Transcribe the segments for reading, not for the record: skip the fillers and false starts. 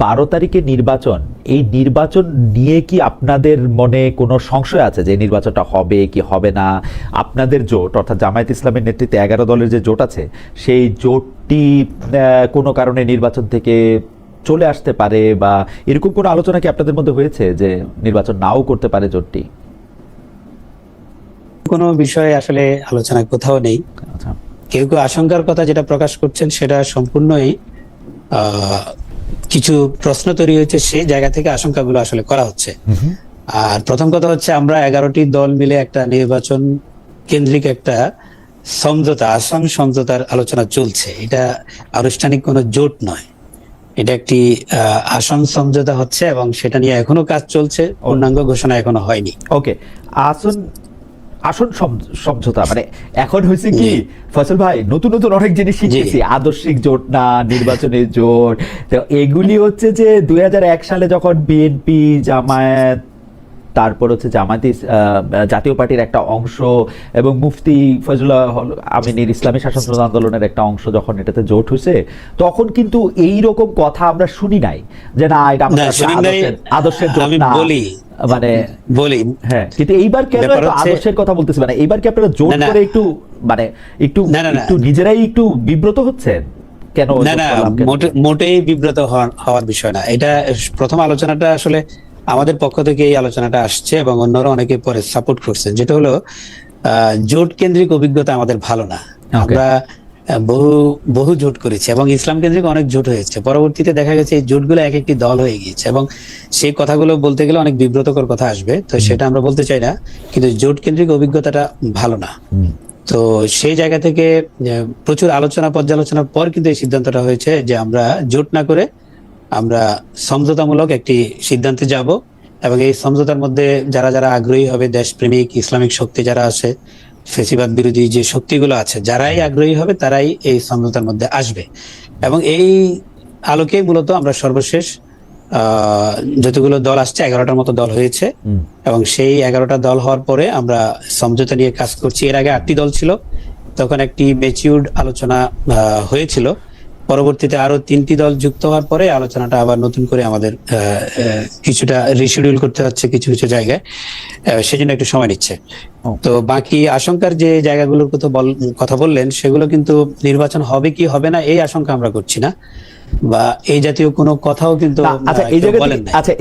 12 তারিখে নির্বাচন, এই নির্বাচন নিয়ে কি আপনাদের মনে কোনো সংশয় আছে যে নির্বাচনটা হবে কি হবে না? আপনাদের জোট অর্থাৎ জামায়াত ইসলামের নেতৃত্বে 11 দলের যে জোট আছে, সেই জোটটি কোনো কারণে নির্বাচন থেকে চলে আসতে পারে, বা এরকম কোনো আলোচনা কি আপনাদের মধ্যে হয়েছে যে নির্বাচন নাও করতে পারে জোটটি? কোনো বিষয়ে আসলে আলোচনা কোথাও নেই। আচ্ছা, কেউ কেউ আশঙ্কার কথা যেটা প্রকাশ করছেন সেটা সম্পূর্ণই কিছু প্রশ্ন তৈরি হয়েছে, সেই জায়গা থেকে আশঙ্কাগুলো আসলে করা হচ্ছে। আর প্রথম কথা হচ্ছে, আমরা 11টি দল মিলে একটা নির্বাচন কেন্দ্রিক একটা সমঝোতা, আসন সমঝোতার আলোচনা চলছে। এটা আনুষ্ঠানিক কোনো জোট নয়, এটা একটি আসন সমঝোতা হচ্ছে এবং সেটা নিয়ে এখনো কাজ চলছে, পূর্ণাঙ্গ ঘোষণা এখনো হয়নি। ওকে, আসন আসন সমঝোতা মানে এখন হয়েছে কি ফসল ভাই, নতুন নতুন অনেক জিনিস শিখতেছি। আদর্শিক জোট না, নির্বাচনের জোট, তো এগুলি হচ্ছে যে 2001 সালে যখন বিএনপি, জামায়াত, তারপর হচ্ছে জাতীয় পার্টির একটা অংশ এবং মুফতি ফজলুল্লাহ আমিনীর ইসলামী শাসনতন্ত্র আন্দোলনের একটা অংশ যখন এটাতে জোট হয়েছে, তখন কিন্তু এই রকম কথা আমরা শুনি নাই যে না এটা আমাদের আদর্শের জোট না। মানে বলি হ্যাঁ, কিন্তু এইবার কেন আদর্শের কথা বলতেছি, মানে এইবার কি আপনারা জোট করে একটু মানে একটু নিজেরাই একটু বিব্রত হচ্ছেন কেন? না না, মোটেই বিব্রত হওয়ার বিষয় না। এটা প্রথম আলোচনাটা আসলে আমাদের পক্ষ থেকে এই আলোচনাটা আসছে এবং অন্যরা অনেকে পরে সাপোর্ট করছেন, যেটা হলো জোট কেন্দ্রিক অভিজ্ঞতা আমাদের ভালো না। আমরা বহু জোট করেছি এবং ইসলাম কেন্দ্রিক অনেক জোট হয়েছে, পরবর্তীতে দেখা গেছে এই জোটগুলো এক একটি দল হয়ে গিয়েছে এবং সেই কথাগুলো বলতে গেলে অনেক বিব্রতকর কথা আসবে, তো সেটা আমরা বলতে চাই না, কিন্তু জোট কেন্দ্রিক অভিজ্ঞতাটা ভালো না। তো সেই জায়গা থেকে প্রচুর আলোচনা পর্যালোচনার পর কিন্তু এই সিদ্ধান্তটা হয়েছে যে আমরা জোট না করে আমরা সমঝোতামূলক একটি সিদ্ধান্তে যাব এবং এই সমঝোতার মধ্যে যারা যারা আগ্রহী হবে, দেশপ্রেমিক ইসলামিক শক্তি যারা আছে, ফেসিবাদ বিরোধী যে শক্তিগুলো আছে, যারাই আগ্রহী হবে তারাই এই সমঝোতার মধ্যে আসবে। এবং এই আলোকেই মূলত আমরা সর্বশেষ যতগুলো দল আসছে, 11টার মতো দল হয়েছে এবং সেই 11টা দল হওয়ার পরে আমরা সমঝোতা নিয়ে কাজ করছি। এর আগে 8টি দল ছিল, তখন একটি ম্যাচিউরড আলোচনা হয়েছিল, পরবর্তীতে আরো 3টি দল যুক্ত হওয়ার পরে আলোচনাটা আবার নতুন করে আমাদের কিছুটা রিশিডিউল করতে হচ্ছে কিছু কিছু জায়গায়, সেজন্য একটু সময় নিচ্ছে। তো বাকি আশঙ্কার যে জায়গাগুলোর কথা বললেন, সেগুলো কিন্তু নির্বাচন হবে কি হবে না এই আশঙ্কা আমরা করছি না, বা এই জাতীয় কোনো কথাও কিন্তু। আচ্ছা,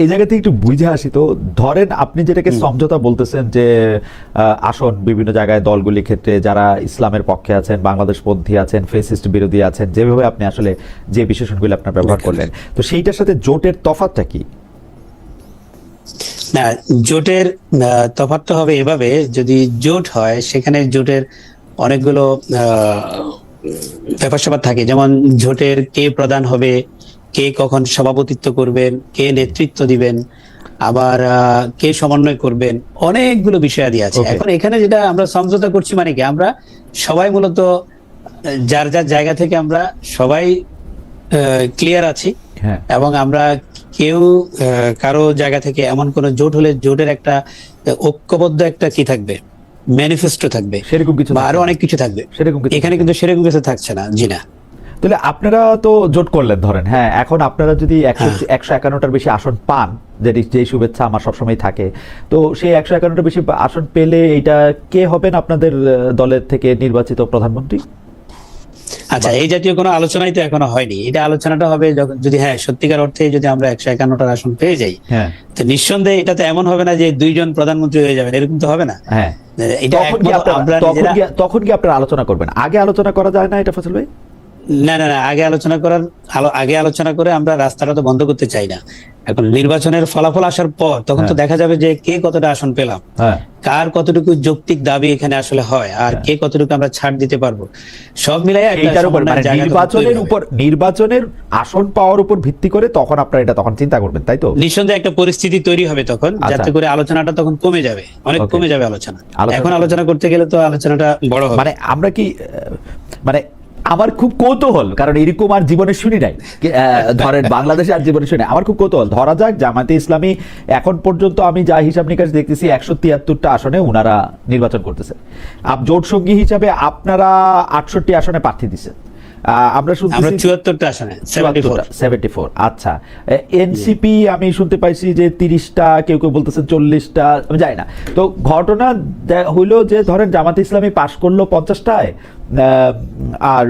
এই জায়গাতে একটু বুঝে আসি তো। ধরেন আপনি যেটাকে সমঝোতা বলতেছেন, যে আসন বিভিন্ন জায়গায় দলগুলির ক্ষেত্রে যারা ইসলামের পক্ষে আছেন, বাংলাদেশপন্থী আছেন, ফেসিস্ট বিরোধী আছেন, যেভাবে আপনি আসলে যে বিশেষণগুলো আপনার ব্যবহার করলেন, তো সেইটার সাথে জোটের তফাৎটা কি? না, জোটের তফাৎটা হবে এভাবে, যদি জোট হয় সেখানে জোটের অনেকগুলো ব্যাপার স্যাপার থাকে, যেমন জোটের কে প্রধান হবে, কে কখন সভাপতিত্ব করবেন, কে নেতৃত্ব দিবেন, আবার কে সমন্বয় করবেন, অনেকগুলো বিষয়াদি আছে। এখন এখানে যেটা আমরা সমঝোতা করছি মানে কি, আমরা সবাই মূলত যার যার জায়গা থেকে আমরা সবাই ক্লিয়ার আছি এবং আমরা কেউ কারো জায়গা থেকে এমন কোন জোট হলে জোটের একটা ঐক্যবদ্ধ একটা কি থাকবে, ম্যানিফেস্টো থাকবে, সেরকম কিছু বা আরো অনেক কিছু থাকবে, এখানে কিন্তু সেরকম কিছু থাকছে না। জি না। তাহলে আপনারা তো জোট করলেন, ধরেন হ্যাঁ, এখন আপনারা যদি 151টার বেশি আসন পান, যে শুভেচ্ছা আমার সবসময় থাকে, তো সেই 151টার বেশি আসন পেলে এটা কে হবেন আপনাদের দলের থেকে নির্বাচিত প্রধানমন্ত্রী? আচ্ছা, এই জাতীয় কোনো আলোচনাই তো এখনো হয়নি। এটা আলোচনাটা হবে যদি হ্যাঁ সত্যিকার অর্থে যদি আমরা 151টার আসন পেয়ে যাই, তো নিঃসন্দেহে এটা তো এমন হবে না যে 2 জন প্রধানমন্ত্রী হয়ে যাবেন, এরকম তো হবে না। হ্যাঁ, তখন কি আপনারা আলোচনা করবেন? আগে আলোচনা করা যায় না এটা ফজল ভাই? না না না, আগে আলোচনা করে আমরা রাস্তাটা তো বন্ধ করতে চাই না। এখন নির্বাচনের ফলাফল আসার পর তখন তো দেখা যাবে যে কে কতটা আসন পেলাম, কার কতটুকু যৌক্তিক দাবি এখানে আসলে হয়, আর কে কতটুকু আমরা ছাড় দিতে পারবো, সব মিলাই নির্বাচনের আসন পাওয়ার উপর ভিত্তি করে তখন আপনারা এটা তখন চিন্তা করবেন, তাই তো? নিঃসন্দেহে একটা পরিস্থিতি তৈরি হবে তখন, যাতে করে আলোচনাটা তখন কমে যাবে, অনেক কমে যাবে আলোচনা। এখন আলোচনা করতে গেলে তো আলোচনাটা বড় হবে। মানে আমরা কি মানে আমার খুব কৌতূহল, কারণ এরকম আর জীবনে শুনি নাই, ধরেন বাংলাদেশে আর জীবনে শুনি। আমার খুব কৌতূহল, ধরা যাক জামায়াতে ইসলামী এখন পর্যন্ত আমি যা হিসাব নিকাশ দেখতেছি 173টা আসনে ওনারা নির্বাচন করতেছে, জোট সঙ্গী হিসাবে আপনারা 68 আসনে প্রার্থী দিচ্ছেন, আমরা আমরা শুনতেছি 74টা আসনে 74 74। আচ্ছা, এনসিপি আমি শুনতে পাইছি যে 30টা, কেউ কেউ বলতেছেন 40টা, আমি জানি না। তো ঘটনা হইলো যে ধরেন জামাত ইসলামী পাশ করলো 50টায়, আর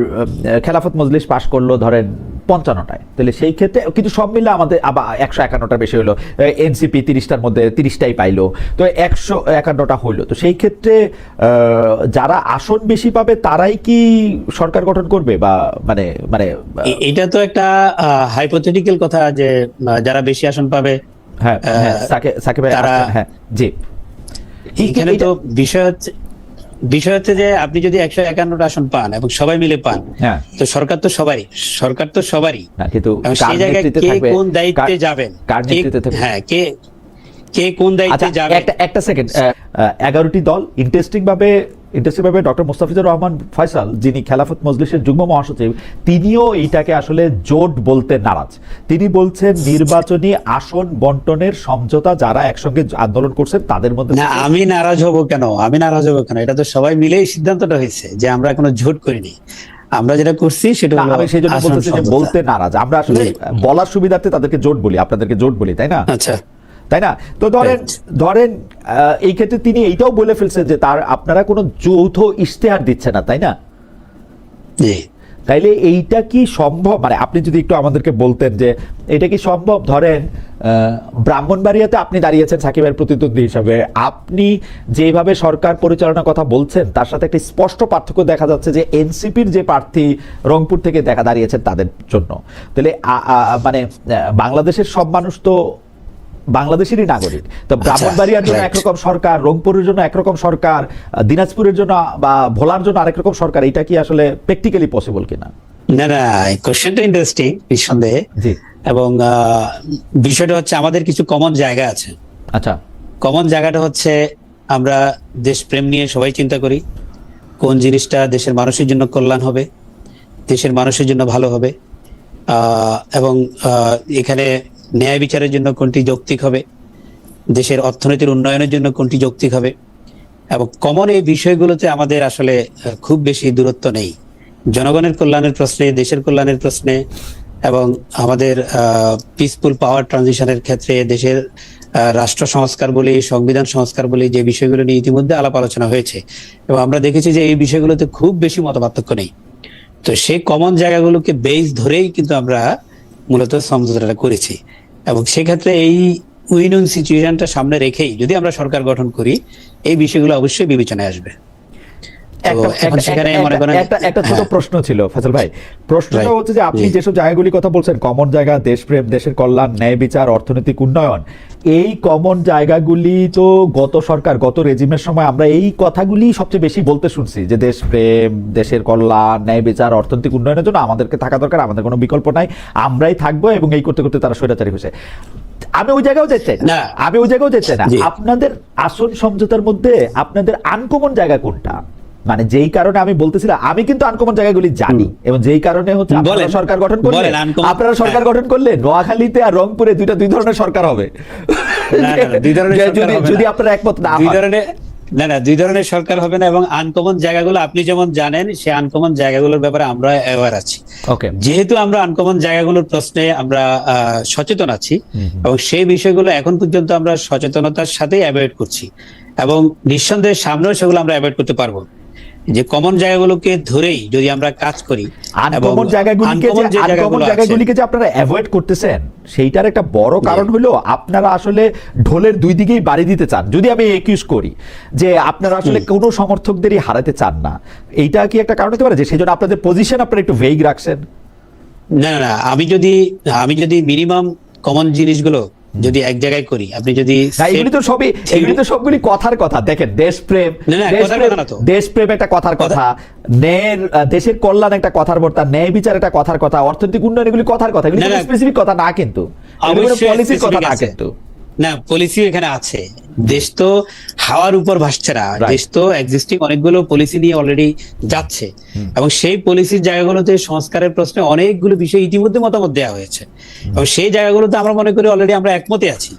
খেলাফত মজলিস পাশ করলো ধরেন 55টায়। তাহলে সেই ক্ষেত্রে কিন্তু সব মিলে আমাদের আবার 151টা বেশি হলো, এনসিপি 30টার মধ্যে 30টাই পাইলো, তো 151টা হইলো। তো সেই ক্ষেত্রে যারা আসন বেশি পাবে তারাই কি সরকার গঠন করবে, বা মানে মানে এটা তো একটা হাইপোথেটিক্যাল কথা যে যারা বেশি আসন পাবে, হ্যাঁ হ্যাঁ, সাকিব ভাই তারা, হ্যাঁ জি, এখানে তো বিষয় হচ্ছে যে আপনি যদি 151টা আসন পান এবং সবাই মিলে পান, হ্যাঁ, তো সরকার তো সবারই, না, কিন্তু এবং কার সেই জায়গায় নেতৃত্বে কে থাকবে, কোন দায়িত্বে যাবেন, কার নেতৃত্বে থাকবে? হ্যাঁ, কে কোন দায়িত্বে আচ্ছা, যাবেন। একটা সেকেন্ড, 11টি দল ইন্টারেস্টিং ভাবে ডক্টর মোস্তাফিজুর রহমান ফয়সাল, যিনি খেলাফত মজলিসের যুগ্ম মহাসচিব, তিনিও এইটাকে আসলে জোট বলতে নারাজ। তিনি বলছেন নির্বাচনী আসন বন্টনের সমঝোতা যারা একসঙ্গে আন্দোলন করছেন তাদের মধ্যে। না, আমি নারাজ হব কেন? এটা তো সবাই মিলেই সিদ্ধান্তটা হয়েছে যে আমরা কোনো জোট করিনি। আমরা যেটা করছি সেটা হলো আমি সেই জন্য আসন বলতেছি যে সমঝোতা। বলতে নারাজ, আমরা আসলে বলার সুবিধার্থে তাদেরকে জোট বলি, আপনাদেরকে জোট বলি, তাই না? আচ্ছা, তাই না? তো ধরেন এই ক্ষেত্রে তিনি এইটাও বলে ফেলছেন যে আপনারা কোনো যৌথ ইশতেহার দিচ্ছে না, তাই না? জি। তাইলে এইটা কি সম্ভব? মানে আপনি যদি একটু আমাদেরকে বলতেন যে এটা কি সম্ভব? ধরেন ব্রাহ্মণবাড়িয়াতে আপনি দাঁড়িয়েছেন সাকিবের প্রতিদ্বন্দ্বী হিসাবে, আপনি যেভাবে সরকার পরিচালনার কথা বলছেন তার সাথে একটা স্পষ্ট পার্থক্য দেখা যাচ্ছে যে এনসিপির যে প্রার্থী রংপুর থেকে দাঁড়িয়েছেন তাদের জন্য। তাহলে মানে বাংলাদেশের সব মানুষ তো বাংলাদেশেরই নাগরিক। তো ব্রাহ্মণবাড়িয়ার জন্য একরকম সরকার, রংপুরের জন্য একরকম সরকার, দিনাজপুরের জন্য বা ভোলার জন্য আরেক রকম সরকার, এটা কি আসলে প্র্যাকটিক্যালি পসিবল কিনা? না, কোশ্চেনটা ইন্টারেস্টিং নিঃসন্দেহে। জি। এবং বিষয়টা হচ্ছে আমাদের কিছু কমন জায়গা আছে। আচ্ছা, কমন জায়গাটা হচ্ছে আমরা দেশপ্রেম নিয়ে সবাই চিন্তা করি, কোন জিনিসটা দেশের মানুষের জন্য কল্যাণ হবে, দেশের মানুষের জন্য ভালো হবে, এবং এখানে ন্যায় বিচারের জন্য কোনটি যৌক্তিক হবে, দেশের অর্থনীতির উন্নয়নের জন্য কোনটি যৌক্তিক হবে। এবং কমন এই বিষয়গুলোতে আমাদের আসলে খুব বেশি দূরত্ব নেই। জনগণের কল্যাণের প্রশ্নে, দেশের কল্যাণের প্রশ্নে, এবং আমাদের পিসফুল পাওয়ার ট্রানজিশনের ক্ষেত্রে দেশের রাষ্ট্র সংস্কার বলি, সংবিধান সংস্কার বলি, যে বিষয়গুলো নিয়ে ইতিমধ্যে আলাপ আলোচনা হয়েছে, এবং আমরা দেখেছি যে এই বিষয়গুলোতে খুব বেশি মতপার্থক্য নেই। তো সেই কমন জায়গাগুলোকে বেস ধরেই কিন্তু আমরা মূলত সমঝোতাটা করেছি, এবং সেক্ষেত্রে এই উইন উইন সিচুয়েশনটা সামনে রেখেই যদি আমরা সরকার গঠন করি, এই বিষয়গুলো অবশ্যই বিবেচনায় আসবে। একটা ছোট প্রশ্ন ছিল ফয়সাল ভাই, প্রশ্নটা হচ্ছে যে আপনি যেসব জায়গাগুলির কথা বলছেন, কমন জায়গা, দেশপ্রেম, দেশের কল্যাণ, ন্যায় বিচার, অর্থনৈতিক উন্নয়ন, এই কমন জায়গাগুলি তো গত সরকার, গত রেজিমের সময় আমরা এই কথাগুলি সবচেয়ে বেশি বলতে শুনছি যে দেশপ্রেম, দেশের কল্যাণ, ন্যায় বিচার, অর্থনৈতিক উন্নয়নের জন্য আমাদেরকে থাকা দরকার, আমাদের কোনো বিকল্প নাই, আমরাই থাকবো, এবং এই করতে করতে তারা স্বৈরাচারী হয়েছে। আমি ওই জায়গাও যেতে না, আপনাদের আসন সমঝোতার মধ্যে আপনাদের আনকমন জায়গা কোনটা? মানে যেই কারণে আমি বলতেছিলাম, আমি কিন্তু আনকমন জায়গাগুলি জানি, এবং যেই কারণে হচ্ছে আপনারা সরকার গঠন করলে নোয়াখালীতে আর রংপুরে দুই ধরনের সরকার হবে, যদি আপনারা একমত না হয়। দুই ধরনের সরকার হবে না, এবং আনকমন জায়গাগুলো আপনি যেমন জানেন, সেই আনকমন জায়গাগুলোর ব্যাপারে আমরা অ্যাওয়ার আছি। যেহেতু আমরা আনকমন জায়গাগুলোর প্রশ্নে আমরা সচেতন আছি, এবং সেই বিষয়গুলো এখন পর্যন্ত আমরা সচেতনতার সাথেই অ্যাভয়েড করছি, এবং নিঃসন্দেহে সামনেও সেগুলো আমরা অ্যাভয়েড করতে পারবো। যে কমন জায়গাগুলোকে ধরেই যদি আমরা কাজ করি, আনকমন জায়গাগুলিকে যে আপনারা অ্যাভয়েড করতেছেন, সেইটার একটা বড় কারণ হলো আপনারা আসলে ঢোলের দুই দিকেই বাড়ি দিতে চান। যদি আমি একিউজ করি যে আপনারা আসলে কোনো সমর্থকদেরই হারাতে চান না, এইটা কি একটা কারণ হতে পারে যে সেই জন্য আপনাদের পজিশন আপনারা একটু ভেগ রাখছেন? না, আমি যদি মিনিমাম কমন জিনিসগুলো যদি এক জায়গায় করি, আপনি যদি এগুলি তো সবগুলি কথার কথা। দেখেন, দেশপ্রেম একটা কথার কথা, দেশের কল্যাণ একটা কথার কথা, ন্যায় বিচার একটা কথার কথা, অর্থনৈতিক উন্নয়ন এগুলি কথার কথা, এগুলি স্পেসিফিক কথা না, কিন্তু পলিসির কথা না। কিন্তু না, পলিসি এখানে আছে। দেশ তো হাওয়ার উপর ভাসছে না, দেশ তো এক্সিস্টিং অনেকগুলো পলিসি নিয়ে অলরেডি যাচ্ছে, এবং সেই পলিসির জায়গাগুলোতে সংস্কারের প্রশ্নে অনেকগুলো বিষয় ইতিমধ্যে মতামত দেওয়া হয়েছে, এবং সেই জায়গাগুলোতে আমরা মনে করি অলরেডি আমরা একমতে আছি।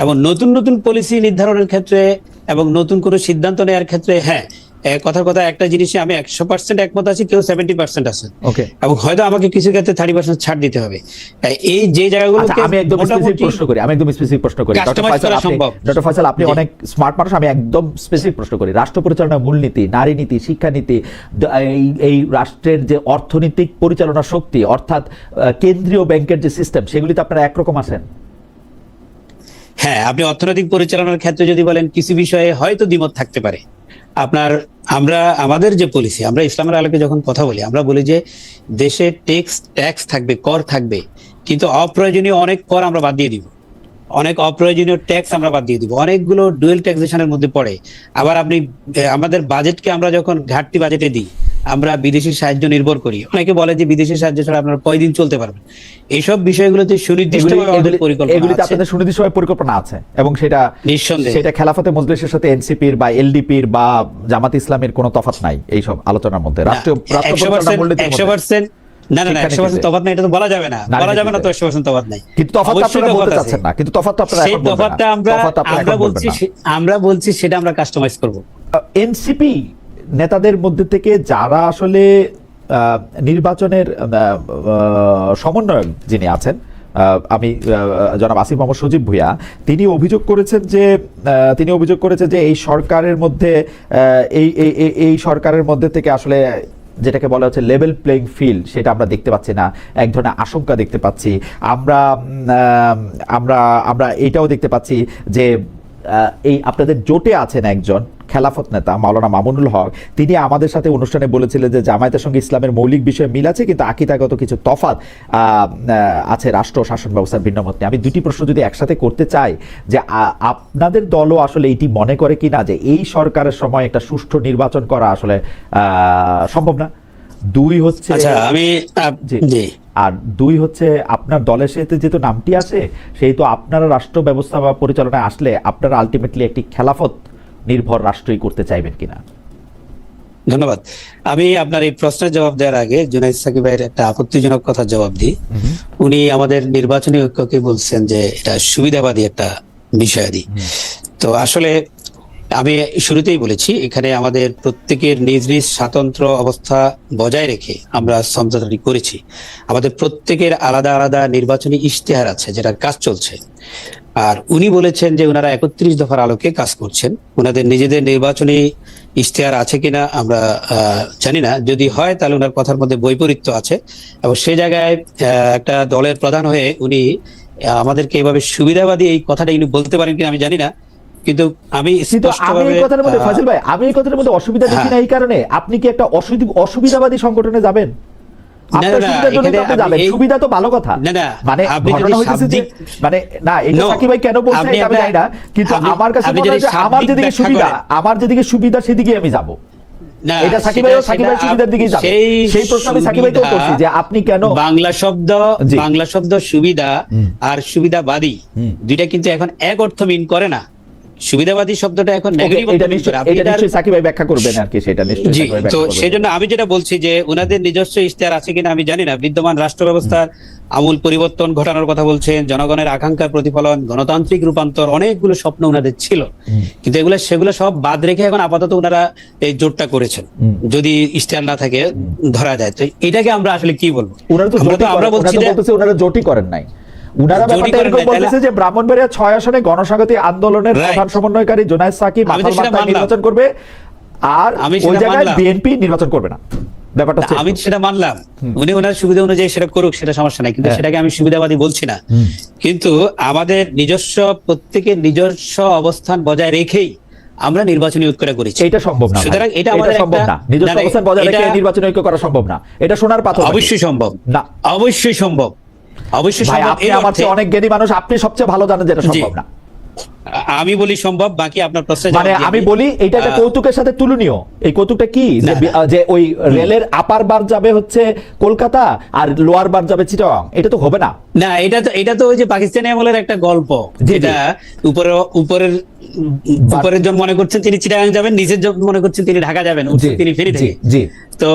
এবং নতুন নতুন পলিসি নির্ধারণের ক্ষেত্রে এবং নতুন কোনো সিদ্ধান্ত নেওয়ার ক্ষেত্রে, হ্যাঁ, কথার কথা একটা জিনিসে আমি 100% একমত আছি, কেউ 70% আছে, ওকে, এবং হয়তো আমাকে কিছু ক্ষেত্রে 30% ছাড় দিতে হবে। এই যে জায়গাগুলোকে আমি একদম স্পেসিফিক প্রশ্ন করি, কাস্টমাইজ করা সম্ভব। ডক্টর ফয়সাল, আপনি অনেক স্মার্ট মানুষ, আমি একদম স্পেসিফিক প্রশ্ন করি। রাষ্ট্র পরিচালনার মূলনীতি, নারী নীতি, শিক্ষানীতি, এই রাষ্ট্রের যে অর্থনৈতিক পরিচালনা শক্তি, অর্থাৎ কেন্দ্রীয় ব্যাংকের যে সিস্টেম, সেগুলিতে আপনারা একরকম আছেন? হ্যাঁ, আপনি অর্থনৈতিক পরিচালনার ক্ষেত্রে যদি বলেন কিছু বিষয়ে হয়তো দ্বিমত থাকতে পারে। আমাদের যে পলিসি, আমরা ইসলামের আলোকে যখন কথা বলি, আমরা বলি যে দেশে ট্যাক্স থাকবে, কর থাকবে, কিন্তু অপ্রয়োজনীয় অনেক কর আমরা বাদ দিয়ে দিব, অনেক অপ্রয়োজনীয় ট্যাক্স আমরা বাদ দিয়ে দিব, অনেকগুলো ডুয়েল ট্যাক্সেশনের মধ্যে পড়ে। আবার আপনি আমাদের বাজেটকে আমরা যখন ঘাটতি বাজেটে দিই, আমরা বিদেশি সাহায্য নির্ভর করি। অনেকে বলে যে বিদেশি সাহায্য ছাড়া আপনারা কয়দিন চলতে পারবেন। এইসব বিষয়গুলোতে সুনির্দিষ্টভাবে পরিকল্পনা আছে, এবং সেটা নিঃসন্দেহে সেটা খেলাফতে মজলিসের সাথে এনসিপির বা এলডিপির বা জামাত ইসলামের কোনো তফাৎ নাই এইসব আলোচনার মধ্যে। রাষ্ট্রীয় 100% না, 100% তফাৎ নাই, এটা তো বলা যাবে না, তো 100% তফাৎ নাই। কিন্তু তফাৎটা আপনারা বলতে চাচ্ছেন না, কিন্তু তফাৎটা আপনারা এখন বলবেন না। আমরা বলছি সেটা আমরা কাস্টমাইজ করব। এনসিপি নেতাদের মধ্যে থেকে যারা আসলে নির্বাচনের সমন্বয়ক যিনি আছেন, আমি জনাব আসিফ মোহাম্মদ সজীব ভুঁইয়া, তিনি অভিযোগ করেছেন যে এই সরকারের মধ্যে এই সরকারের মধ্যে থেকে আসলে যেটাকে বলা হচ্ছে লেভেল প্লেইং ফিল্ড, সেটা আমরা দেখতে পাচ্ছি না। এক ধরনের আশঙ্কা দেখতে পাচ্ছি আমরা আমরা আমরা এটাও দেখতে পাচ্ছি যে এই আপনাদের জোটে আছেন একজন খেলাফত নেতা মাওলানা মামুনুল হক, তিনি আমাদের সাথে অনুষ্ঠানে বলেছিলেন যে জামায়াতের সঙ্গে ইসলামের মৌলিক বিষয়ে মিল আছে, কিন্তু আকীদাগত কিছু তফাৎ আছে রাষ্ট্র শাসন ব্যবস্থার ভিন্নমত নিয়ে। আমি দুটি প্রশ্ন যদি একসাথে করতে চাই, যে আপনাদের দলও আসলে এটি মনে করে কিনা যে এই সরকারের সময় একটা সুষ্ঠু নির্বাচন করা আসলে সম্ভব না? দুই হচ্ছে আর দুই হচ্ছে আপনার দলের সাথে যেহেতু নামটি আছে, সেহেতু আপনারা রাষ্ট্র ব্যবস্থা বা পরিচালনায় আসলে আপনারা আলটিমেটলি একটি খেলাফত নির্ভর রাষ্ট্রই করতে চাইবেন কিনা? ধন্যবাদ। আমি আপনার এই প্রশ্নের জবাব দেওয়ার আগে জুনাইদ সাকিব ভাইয়ের একটা আপত্তিজনক কথার জবাব দিই। উনি আমাদের নির্বাচনী ঐক্যকে বলছেন যে এটা সুবিধাবাদী একটা বিষয়াদি। তো আসলে আমি শুরুতেই বলেছি, এখানে আমাদের প্রত্যেকের নিজ নিজ স্বাতন্ত্র অবস্থা বজায় রেখে আমরা সমঝোতাটি করেছি। আমাদের প্রত্যেকের আলাদা আলাদা নির্বাচনী ইশতেহার আছে, যেটার কাজ চলছে। আর উনি বলেছেন যে ওনারা 31 দফার আলোকে কাজ করছেন। ওনাদের নিজেদের নির্বাচনী ইশতেহার আছে কিনা আমরা জানি না, যদি হয় তাহলে ওনার কথার মধ্যে বৈপরীত্য আছে, এবং সেই জায়গায় একটা দলের প্রধান হয়ে উনি আমাদেরকে এইভাবে সুবিধাবাদী এই কথাটা উনি বলতে পারেন কিনা আমি জানি না। কিন্তু আমি এই কথার মধ্যে ফাজিল ভাই, আমি এই কথার মধ্যে অসুবিধা দেখি না। এই কারণে আপনি কি একটা অসুবিধাবাদী সংগঠনে যাবেন? সুবিধা তো ভালো কথা, মানে সাকিব ভাই কেন বলছে আমি জানি না, কিন্তু আমার কাছে আমার যেদিকে সুবিধা সেদিকে আমি যাবো। এটা সাকিব ভাই সুবিধার দিকেই যাবে, সেই প্রশ্ন আমি সাকিব ভাইকেও করছি যে আপনি কেন বাংলা শব্দ সুবিধা আর সুবিধাবাদী দুইটা কিন্তু এখন এক অর্থ মিন করে না। সুবিধাবাদী শব্দটা এখন নেগেটিভ। এটা নিশ্চয়ই সাকিব ভাই ব্যাখ্যা করবেন আর কি, সেটা নিশ্চয়ই। তো সেজন্য আমি যেটা বলছি যে ওনাদের নিজস্ব ইশতেহার আছে কিনা আমি জানি না। বিদ্যমান রাষ্ট্র ব্যবস্থার আমূল পরিবর্তন ঘটানোর কথা বলছেন, জনগণের আকাঙ্ক্ষার প্রতিফলন, গণতান্ত্রিক রূপান্তর, অনেকগুলো স্বপ্ন ওনাদের ছিল, কিন্তু সেগুলো সব বাদ রেখে এখন আপাতত ওনারা এই জোটটা করেছেন। যদি ইশতেহার না থাকে ধরা যায়, তো এটাকে আমরা আসলে কি বলবো? আমরা বলছি যে ওনারা জোটই করেন নাই। উনারা ব্যাপারটা এরকম বলতেছে যে ব্রাহ্মণবাড়িয়া 6 আসনে গণসংহতি আন্দোলনের প্রধান সমন্বয়কারী জুনায়েদ সাকিব নির্বাচন করবে, আর ওই জায়গায় বিএনপি নির্বাচন করবে না। ব্যাপারটা আমি সেটা মানলাম, উনি ওনার সুবিধা অনুযায়ী সেটা করুক, সেটা সমস্যা নাই, কিন্তু সেটাকে আমি সুবিধাবাদী বলছি না। কিন্তু আমাদের প্রত্যেকের নিজস্ব অবস্থান বজায় রেখেই আমরা নির্বাচনী ঐক্যটা করেছি। এটা সম্ভব না, সুতরাং এটা আমাদের সম্ভব না। নিজস্ব অবস্থান বজায় রেখে নির্বাচনী ঐক্য করা সম্ভব না, এটা সোনার পাথর। অবশ্যই সম্ভব না, অবশ্যই সম্ভব, অবশ্যই সম্ভব। আপনি আমার চেয়ে অনেক জ্ঞানী মানুষ, আপনি সবচেয়ে ভালো জানেন যে এটা সম্ভব না। আমি বলি সম্ভব, বাকি আপনার প্রশ্ন। মানে আমি বলি এটা একটা কৌতুকের সাথে তুলনীয়। এই কৌতুকটা কি, যে ওই রেলের আপার বার যাবে হচ্ছে কলকাতা আর লোয়ার বার যাবে চিটাগাং, এটা তো হবে না। না, এটা তো ওই যে পাকিস্তানি আমলের একটা গল্প, যেটা উপরের জন মনে করছেন তিনি চিটাগাং যাবেন, নিচের জন মনে করছেন তিনি ঢাকা যাবেন, তিনি ফেরি থেকে। তো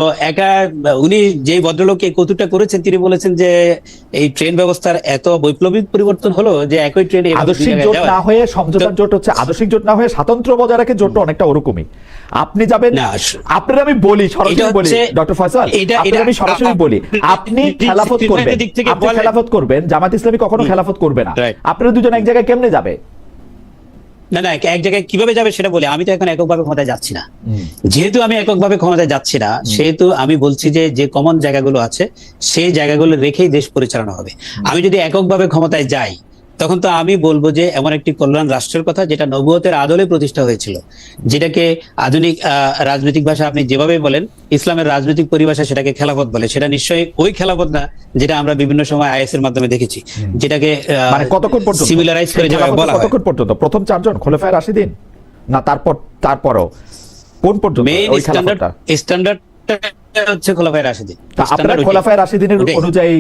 উনি যে ভদ্রলোক এই কৌতুকটা করেছেন, তিনি বলেছেন যে এই ট্রেন ব্যবস্থার এত বৈপ্লবিক পরিবর্তন হলো যে একই ট্রেনে আদর্শিক জোট না হয়ে সমঝোতার জোট হচ্ছে, আদর্শিক জোট না হয়ে স্বাতন্ত্র্য বজায় রাখে জোটটা অনেকটা ওরকমই। আপনি যাবেন, না, আপনার আমি বলি সরাসরি এটা বলি হচ্ছে- ডক্টর ফয়সাল, এটা- আপনার আমি সরাসরি বলি, আপনি খেলাফত করবেন, দিক থেকে আপনি বলেন। খেলাফত করবেন, জামাত ইসলামী কখনো খেলাফত করবে না, Right. আপনারা দুজন এক জায়গায় কেমনে যাবে? না না, এক জায়গায় কিভাবে যাবে সেটা বলি। আমি তো এখন এককভাবে ক্ষমতায় যাচ্ছি না, যেহেতু আমি এককভাবে ক্ষমতায় যাচ্ছি না, সেহেতু আমি বলছি যে যে কমন জায়গাগুলো আছে সেই জায়গাগুলো রেখেই দেশ পরিচালনা হবে। আমি যদি এককভাবে ক্ষমতায় যাই, তখন তো আমি বলবো যে এমন একটি কল্যাণ রাষ্ট্রের কথা যেটা নবুয়তের আদলে প্রতিষ্ঠা হয়েছিল, যেটাকে আধুনিক রাজনৈতিক ভাষা আপনি যেভাবে বলেন, ইসলামের রাজনৈতিক পরিভাষা সেটাকে খেলাফত বলে। সেটা নিশ্চয়ই ওই খেলাফত না যেটা আমরা বিভিন্ন সময় আইএস এর মাধ্যমে দেখেছি, যেটাকে মানে কতক্ষণ পর্যন্ত সিমিলারাইজ করে যেভাবে খেলাফত বলা হয়। কতক্ষণ পর্যন্ত? প্রথম 4 জন খোলাফায়ে রাশিদিন, না তারপরও কোন পর্যন্ত মেইন ওই খেলাফতটা? স্ট্যান্ডার্ডটা হচ্ছে খোলাফায়ে রাশিদিন। তা আপনারা স্ট্যান্ডার্ড ওইটাই। খোলাফায়ে রাশিদিনের ওটাই। অনুযায়ী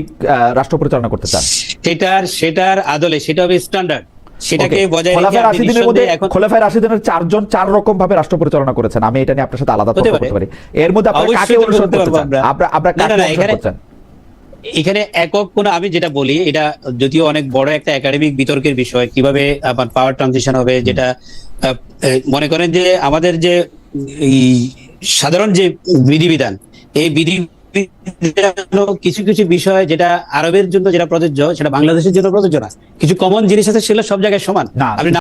রাষ্ট্র পরিচালনা করতে চান? সেটার আদলে সেটা হবে স্ট্যান্ডার্ড, সেটাকে Okay. বজায় রেখে খোলাফায়ে আপনি রাশিদিনের মধ্যে নিঃসন্দেহে এখন খোলাফায়ে রাশিদিনের 4 জন 4 রকম ভাবে রাষ্ট্র পরিচালনা করেছেন, আমি এটা নিয়ে আপনার সাথে আলাদা তর্ক হতে পারে। করতে পারি। এর মধ্যে আপনারা অবশ্যই কাকে তর্ক অনুসরণ করতে করতে পারবো চান? আমরা। আপনারা না, কাকে না, অনুসরণ এখানে- করছেন? এখানে একক কোন, আমি যেটা বলি এটা যদিও অনেক বড় একটা একাডেমিক বিতর্কের বিষয়, কিভাবে আবার পাওয়ার ট্রানজিশন হবে, যেটা মনে করেন যে আমাদের যে এই সাধারণ যে বিধিবিধান, এই বিধি কিছু কিছু বিষয় যেটা আরবের জন্য যেটা প্রযোজ্য সেটা বাংলাদেশের জন্য প্রযোজ্য না। কিছু কমন জিনিস আছে সেগুলো সব জায়গায় সমান। না, আপনি